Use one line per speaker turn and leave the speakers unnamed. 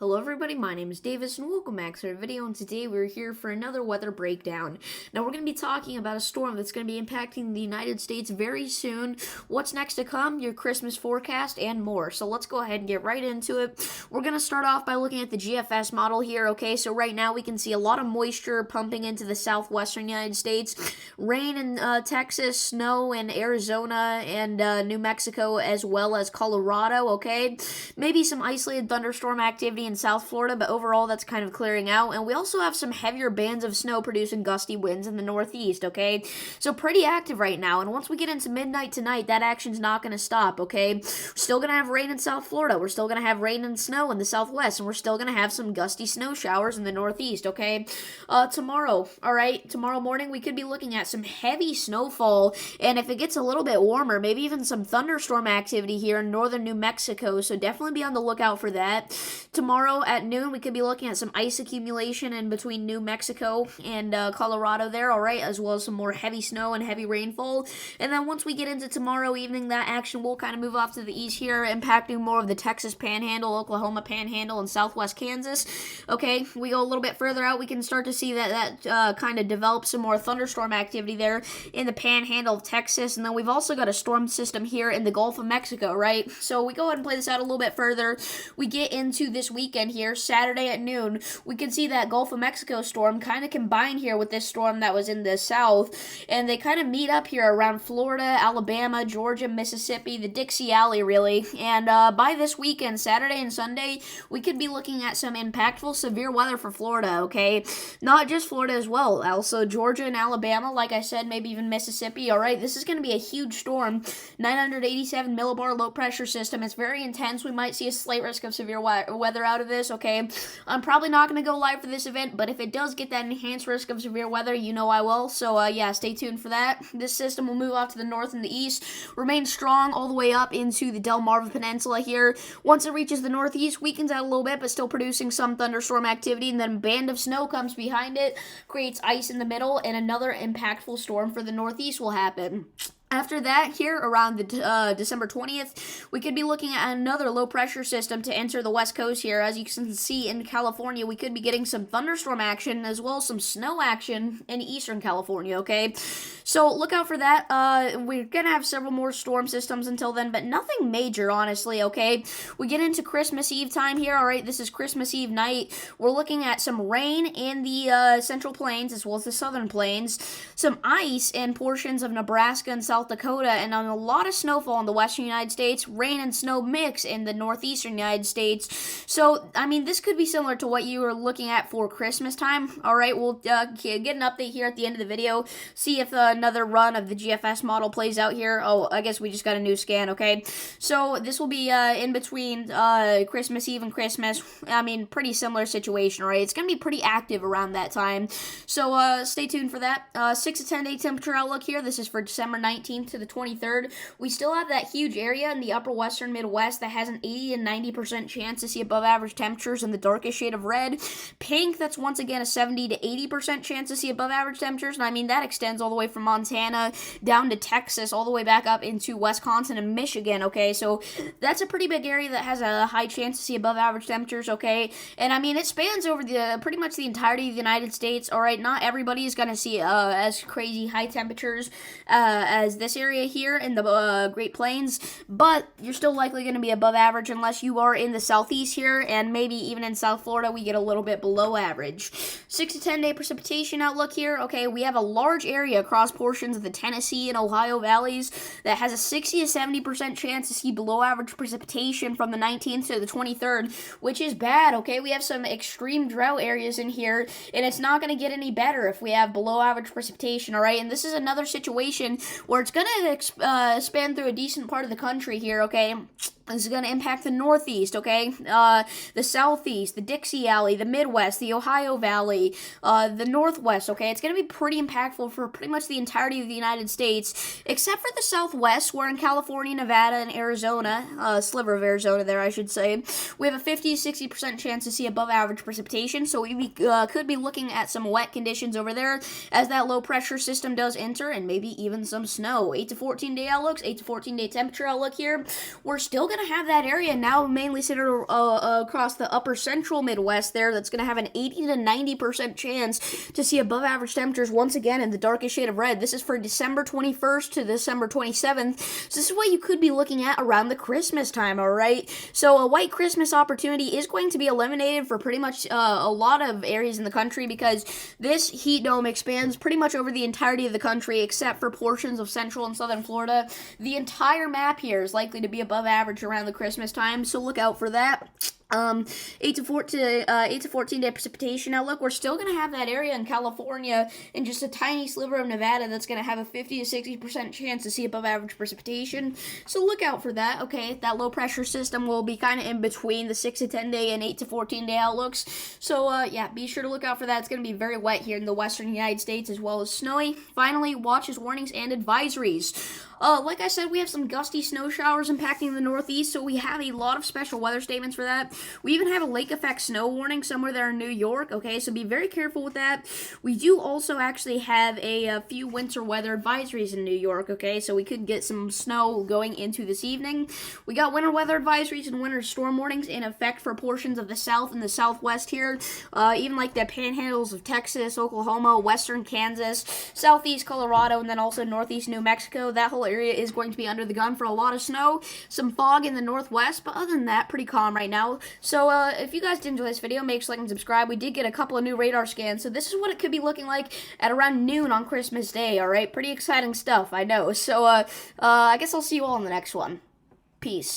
Hello everybody, my name is Davis and welcome back to our video, and today we're here for another weather breakdown. Now we're going to be talking about a storm that's going to be impacting the United States very soon, what's next to come, your Christmas forecast, and more. So let's go ahead and get right into it. We're going to start off by looking at the GFS model here, okay? So right now we can see a lot of moisture pumping into the southwestern United States, rain in Texas, snow in Arizona and New Mexico, as well as Colorado, okay? Maybe some isolated thunderstorm activity in South Florida, but overall that's kind of clearing out. And we also have some heavier bands of snow producing gusty winds in the northeast, okay? So pretty active right now. And once we get into midnight tonight, that action's not going to stop, okay? We're still going to have rain in South Florida. We're still going to have rain and snow in the southwest. And we're still going to have some gusty snow showers in the northeast, okay? Tomorrow, all right? Tomorrow morning, we could be looking at some heavy snowfall. And if it gets a little bit warmer, maybe even some thunderstorm activity here in northern New Mexico. So definitely be on the lookout for that. Tomorrow at noon, we could be looking at some ice accumulation in between New Mexico and Colorado there, all right, as well as some more heavy snow and heavy rainfall. And then once we get into tomorrow evening, that action will kind of move off to the east here, impacting more of the Texas Panhandle, Oklahoma Panhandle, and southwest Kansas. Okay, we go a little bit further out, we can start to see that kind of develop some more thunderstorm activity there in the Panhandle of Texas. And then we've also got a storm system here in the Gulf of Mexico, right? So we go ahead and play this out a little bit further. We get into this weekend here, Saturday at noon. We can see that Gulf of Mexico storm kind of combine here with this storm that was in the south, and they kind of meet up here around Florida, Alabama, Georgia, Mississippi, the Dixie Alley, really. And by this weekend, Saturday and Sunday, we could be looking at some impactful severe weather for Florida, okay? Not just Florida as well, also Georgia and Alabama, like I said, maybe even Mississippi, all right? This is going to be a huge storm, 987 millibar low pressure system. It's very intense. We might see a slight risk of severe weather out of this, okay? I'm probably not going to go live for this event, but if it does get that enhanced risk of severe weather, you know I will. So, yeah, stay tuned for that. This system will move off to the north and the east, remain strong all the way up into the Delmarva Peninsula here. Once it reaches the northeast, weakens out a little bit, but still producing some thunderstorm activity, and then a band of snow comes behind it, creates ice in the middle, and another impactful storm for the northeast will happen. After that, here around the December 20th, we could be looking at another low-pressure system to enter the west coast here. As you can see in California, we could be getting some thunderstorm action as well as some snow action in eastern California, okay? So look out for that. We're going to have several more storm systems until then, but nothing major, honestly, okay? We get into Christmas Eve time here, all right? This is Christmas Eve night. We're looking at some rain in the Central Plains as well as the Southern Plains, some ice in portions of Nebraska and South Dakota, and on a lot of snowfall in the western United States, rain and snow mix in the northeastern United States. So, I mean, this could be similar to what you were looking at for Christmas time. All right, we'll get an update here at the end of the video, see if another run of the GFS model plays out here. Oh, I guess we just got a new scan, okay? So, this will be in between Christmas Eve and Christmas. I mean, pretty similar situation, right? It's going to be pretty active around that time. So, stay tuned for that. 6 to 10 day temperature outlook here. This is for December 19th to the 23rd. We still have that huge area in the upper western Midwest that has an 80 and 90% chance to see above average temperatures in the darkest shade of red. Pink, that's once again a 70 to 80% chance to see above average temperatures, and I mean that extends all the way from Montana down to Texas, all the way back up into Wisconsin and Michigan, okay? So that's a pretty big area that has a high chance to see above average temperatures, okay? And I mean, it spans over the pretty much the entirety of the United States, all right? Not everybody is going to see as crazy high temperatures as this area here in the Great Plains, but you're still likely going to be above average unless you are in the southeast here, and maybe even in South Florida we get a little bit below average. 6 to 10 day precipitation outlook here. Okay, we have a large area across portions of the Tennessee and Ohio valleys that has a 60 to 70% chance to see below average precipitation from the 19th to the 23rd, which is bad, okay? We have some extreme drought areas in here, and it's not going to get any better if we have below average precipitation, all right? And this is another situation where it's going to span through a decent part of the country here, okay? This is going to impact the Northeast, okay? The Southeast, the Dixie Alley, the Midwest, the Ohio Valley, the Northwest, okay? It's going to be pretty impactful for pretty much the entirety of the United States, except for the Southwest, where in California, Nevada, and Arizona, sliver of Arizona there, I should say, we have a 50 to 60% chance to see above average precipitation, so we could be looking at some wet conditions over there as that low pressure system does enter, and maybe even some snow. 8 to 14 day outlooks, 8 to 14 day temperature outlook here. We're still going going to have that area now mainly centered across the upper central Midwest there that's going to have an 80 to 90% chance to see above average temperatures once again in the darkest shade of red. This is for December 21st to December 27th. So this is what you could be looking at around the Christmas time, all right? So a white Christmas opportunity is going to be eliminated for pretty much a lot of areas in the country because this heat dome expands pretty much over the entirety of the country except for portions of central and southern Florida. The entire map here is likely to be above average around the Christmas time, so look out for that. 8 to 14 day precipitation outlook. We're still going to have that area in California and just a tiny sliver of Nevada that's going to have a 50 to 60% chance to see above average precipitation. So look out for that. Okay, that low pressure system will be kind of in between the 6 to 10 day and 8 to 14 day outlooks. So yeah, be sure to look out for that. It's going to be very wet here in the western United States as well as snowy. Finally, watches, warnings, and advisories. Like I said, we have some gusty snow showers impacting the Northeast, so we have a lot of special weather statements for that. We even have a lake effect snow warning somewhere there in New York, okay, so be very careful with that. We do also actually have a few winter weather advisories in New York, okay, so we could get some snow going into this evening. We got winter weather advisories and winter storm warnings in effect for portions of the South and the Southwest here, even like the panhandles of Texas, Oklahoma, western Kansas, southeast Colorado, and then also northeast New Mexico. That whole area is going to be under the gun for a lot of snow, some fog in the northwest, but other than that, pretty calm right now. So if you guys did enjoy this video, make sure to like and subscribe. We did get a couple of new radar scans, so this is what it could be looking like at around noon on Christmas Day, alright? Pretty exciting stuff, I know. So I guess I'll see you all in the next one. Peace.